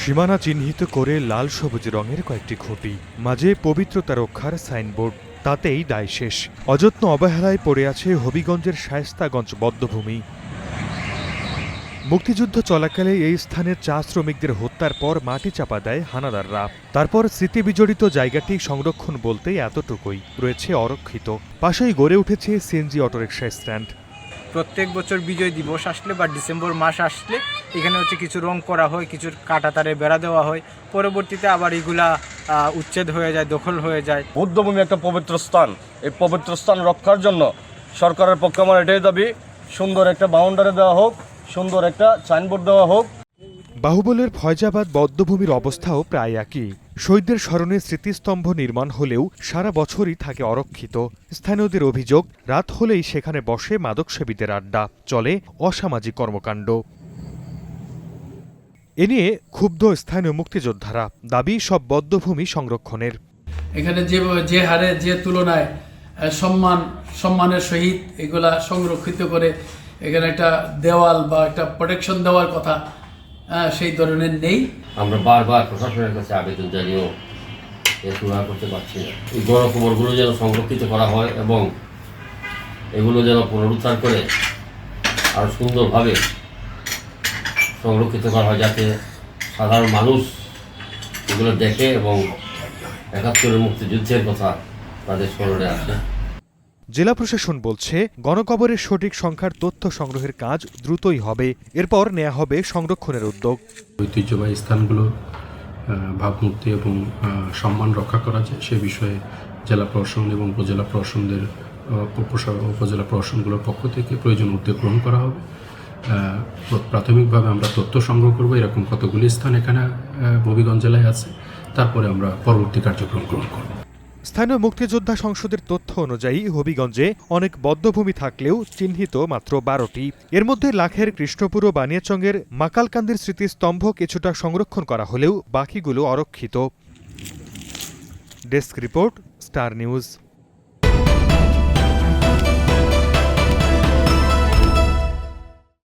সীমানা চিহ্নিত করে লাল সবুজ রঙের কয়েকটি খুঁটি, মাঝে পবিত্রতা রক্ষার সাইনবোর্ড। তাতেই দায় শেষ। অযত্ন অবহেলায় পড়ে আছে হবিগঞ্জের শায়েস্তাগঞ্জ বধ্যভূমি। মুক্তিযুদ্ধ চলাকালে এই স্থানের চা শ্রমিকদের হত্যার পর মাটি চাপা দেয় হানাদাররা। তারপর স্মৃতিবিজড়িত জায়গাটি সংরক্ষণ বলতে এতটুকুই, রয়েছে অরক্ষিত। পাশেই গড়ে উঠেছে সিএনজি অটোরিকশা স্ট্যান্ড। প্রত্যেক বছর বিজয় দিবস আসলে বা ডিসেম্বর মাস আসলে এখানে কিছু রং করা হয়, কিছু কাঁটাতারে বেড়া দেওয়া হয়। পরবর্তীতে আবার এগুলা উচ্ছেদ হয়ে যায়, দখল হয়ে যায়। বৌদ্ধভূমি একটা পবিত্র স্থান, এই পবিত্র স্থান রক্ষার জন্য সরকারের পক্ষে আমার এটাই দাবি, সুন্দর একটা বাউন্ডারি দেওয়া হোক, সুন্দর একটা সাইনবোর্ড দেওয়া হোক। বাহুবলের ফয়জাবাদ বধ্যভূমির অবস্থাও প্রায় একই। শহীদদের স্মরণে স্মৃতিস্তম্ভ নির্মাণ হলেও সারা বছরই থাকে অরক্ষিত। স্থানীয়দের অভিযোগ, রাত হলেই সেখানে বসে মাদকসেবীদের আড্ডা, চলে অসামাজিক কর্মকাণ্ড। এ নিয়ে ক্ষুব্ধ স্থানীয় মুক্তিযোদ্ধারা, দাবি সব বধ্যভূমি সংরক্ষণের। এখানে যে হারে যে তুলনায় সম্মানের সহিত এগুলা সংরক্ষিত করে এখানে একটা দেওয়াল বা একটা প্রোটেকশন দেওয়ার কথা সেই ধরনের নেই। আমরা বারবার প্রশাসনের কাছে আবেদন জানিয়েও এর সুরাহা করতে পারছি না। এই গণকবরগুলো যেন সংরক্ষিত করা হয় এবং এগুলো যেন পুনরুদ্ধার করে আরও সুন্দরভাবে সংরক্ষিত করা হয়, যাতে সাধারণ মানুষ এগুলো দেখে এবং ৭১-এর মুক্তিযুদ্ধের কথা তাদের স্মরণে আসে। জেলা প্রশাসন বলছে, গণকবরের সঠিক সংখ্যার তথ্য সংগ্রহের কাজ দ্রুতই হবে। এরপর নেওয়া হবে সংরক্ষণের উদ্যোগ। ঐতিহ্যবাহী স্থানগুলো ভাবমূর্তি এবং সম্মান রক্ষা করা যায় সে বিষয়ে জেলা প্রশাসন এবং উপজেলা প্রশাসনগুলোর পক্ষ থেকে প্রয়োজন উদ্যোগ গ্রহণ করা হবে। প্রাথমিকভাবে আমরা তথ্য সংগ্রহ করব, এরকম কতগুলি স্থান এখানে হবিগঞ্জ জেলায় আছে, তারপরে আমরা পরবর্তী কার্যক্রম গ্রহণ করব। স্থানীয় মুক্তিযোদ্ধা সংসদের তথ্য অনুযায়ী হবিগঞ্জে অনেক বধ্যভূমি থাকলেও চিহ্নিত মাত্র ১২টি। এর মধ্যে লাখের কৃষ্ণপুর ও বানিয়াচংয়ের মাকালকান্দির স্মৃতিস্তম্ভ কিছুটা সংরক্ষণ করা হলেও বাকিগুলো অরক্ষিত। Desk report, star news.